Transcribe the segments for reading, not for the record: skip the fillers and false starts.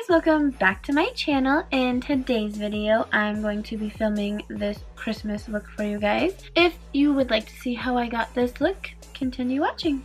Welcome back to my channel. In today's video, I'm going to be filming this Christmas look for you guys. If you would like to see how I got this look, continue watching.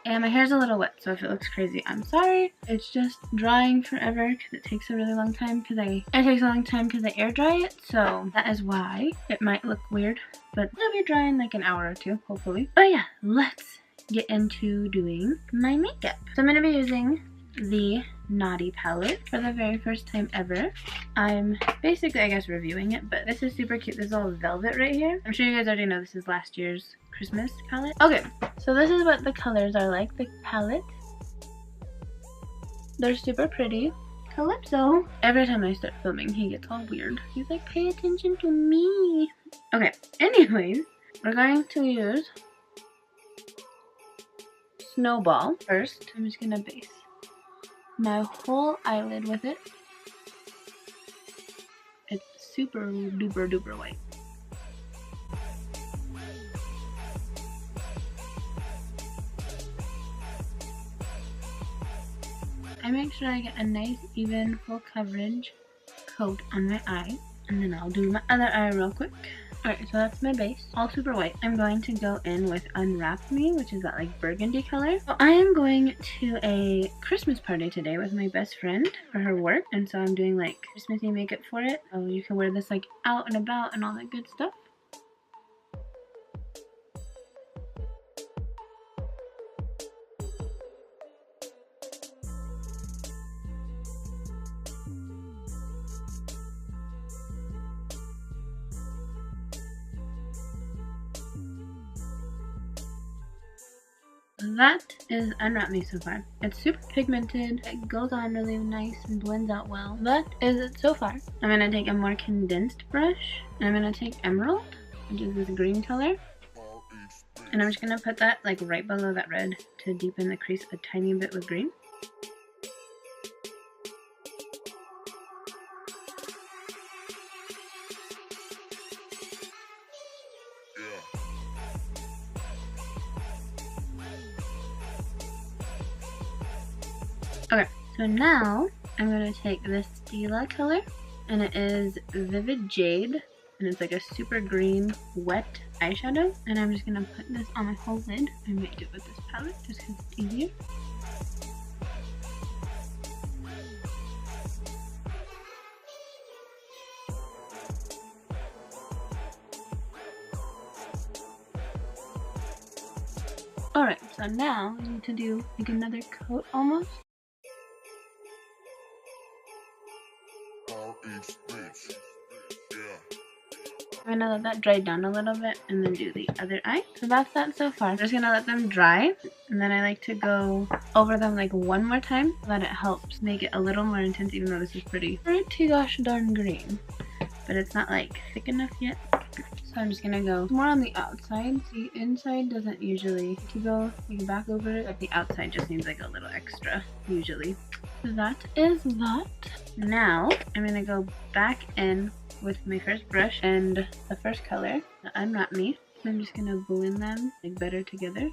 And my hair's a little wet, so if it looks crazy, I'm sorry. It's just drying forever because it takes a really long time because I air dry it, so that is why it might look weird, but it'll be dry in like an hour or two, hopefully. But yeah, let's get into doing my makeup. So I'm going to be using the Naughty palette for the very first time ever. I'm basically, I guess, reviewing it, but this is super cute. This is all velvet right here. I'm sure you guys already know this is last year's Christmas palette. Okay, so this is what the colors are like, the palette. They're super pretty. Calypso. Every time I start filming, he gets all weird. He's like, pay attention to me. Okay, anyways, we're going to use Snowball first. I'm just gonna base my whole eyelid with it. It's super duper duper white. I make sure I get a nice even full coverage coat on my eye, and then I'll do my other eye real quick. Alright, so that's my base, all super white. I'm going to go in with Unwrap Me, which is that like burgundy color. So I am going to a Christmas party today with my best friend for her work, and so I'm doing like Christmassy makeup for it. So you can wear this like out and about and all that good stuff. That is Unwrap Me so far. It's super pigmented, it goes on really nice and blends out well. That is it so far. I'm going to take a more condensed brush, and I'm going to take Emerald, which is this green color, and I'm just going to put that like right below that red to deepen the crease a tiny bit with green. Okay, so now I'm going to take this Stila color, and it is Vivid Jade, and it's like a super green wet eyeshadow, and I'm just going to put this on my whole lid. I might do it with this palette just because it's easier. Alright, so now I need to do like another coat almost. I'm gonna let that dry down a little bit and then do the other eye. So that's that so far. I'm just gonna let them dry, and then I like to go over them like one more time so that it helps make it a little more intense, even though this is pretty gosh darn green. But it's not like thick enough yet. So I'm just gonna go more on the outside. The inside doesn't usually, if you go back over it, but the outside just needs like a little extra usually. So that is that. Now I'm gonna go back in with my first brush and the first color, the Unwrap Me. I'm just gonna blend them like better together.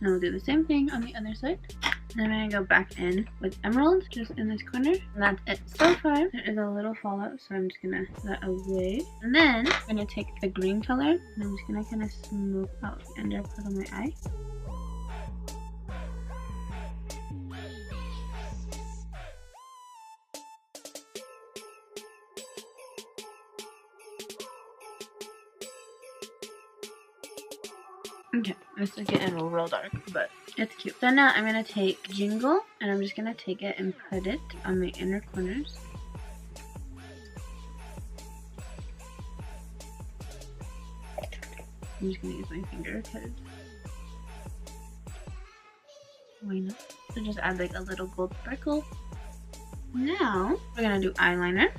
And we'll do the same thing on the other side. And I'm going to go back in with Emerald, just in this corner. And that's it so far. There is a little fallout, so I'm just going to put that away. And then I'm going to take the green color, and I'm just going to kind of smooth out the under part of my eye. Okay, this is getting real dark, but it's cute. So now I'm going to take Jingle, and I'm just going to take it and put it on my inner corners. I'm just gonna use my finger because why not? So just add like a little gold sparkle. Now we're gonna do eyeliner.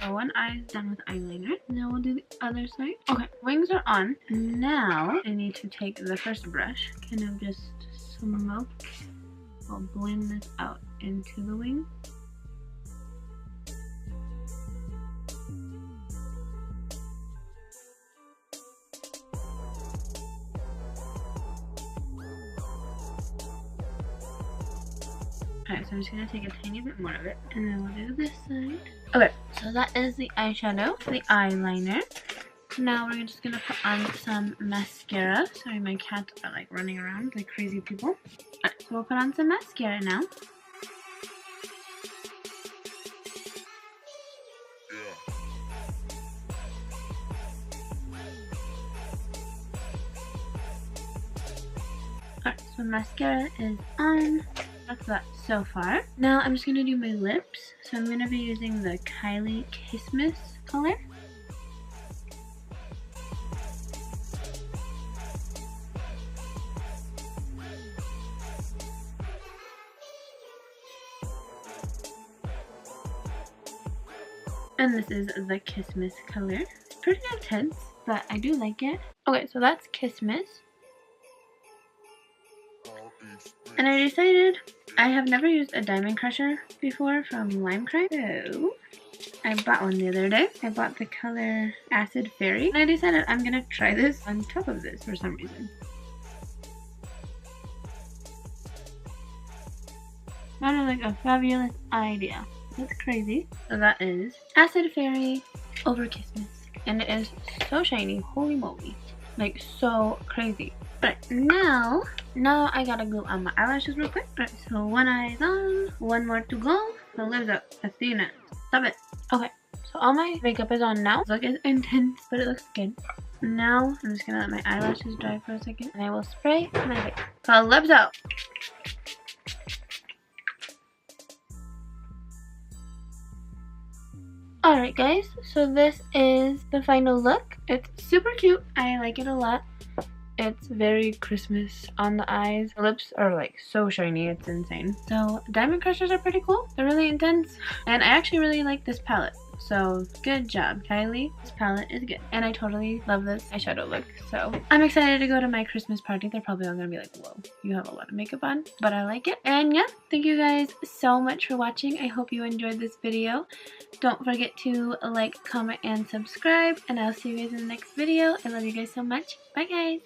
So one eye is done with eyeliner. Now we'll do the other side. Okay, wings are on. Now I need to take the first brush, kind of just smoke. I'll blend this out into the wing. Alright, so I'm just gonna take a tiny bit more of it, and then we'll do this side. Okay, so that is the eyeshadow, the eyeliner. Now we're just gonna put on some mascara. Sorry, my cats are like running around like crazy people. Alright, so we'll put on some mascara now. Alright, so mascara is on. That's that so far. Now I'm just gonna do my lips. So I'm gonna be using the Kylie Kissmas color. And this is the Kissmas color. It's pretty intense, but I do like it. Okay, so that's Kissmas. And I decided I have never used a diamond crusher before from Lime Crime. So I bought one the other day. I bought the color Acid Fairy. And I decided I'm gonna try this on top of this for some reason. Sounded like a fabulous idea. That's crazy. So that is Acid Fairy over Kissmas. And it is so shiny. Holy moly. Like so crazy. But now I gotta glue on my eyelashes real quick. Alright, so one eye is on, one more to go. The lips up. Let's see you next. Stop it. Okay, so all my makeup is on now. This look is intense, but it looks good. Now I'm just gonna let my eyelashes dry for a second, and I will spray my face. So lips out. Alright guys, so this is the final look. It's super cute. I like it a lot. It's very Christmas on the eyes. The lips are like so shiny, it's insane. So diamond crushers are pretty cool. They're really intense. And I actually really like this palette. So good job, Kylie. This palette is good. And I totally love this eyeshadow look. So I'm excited to go to my Christmas party. They're probably all gonna be like, whoa, you have a lot of makeup on. But I like it. And yeah, thank you guys so much for watching. I hope you enjoyed this video. Don't forget to like, comment, and subscribe. And I'll see you guys in the next video. I love you guys so much. Bye guys.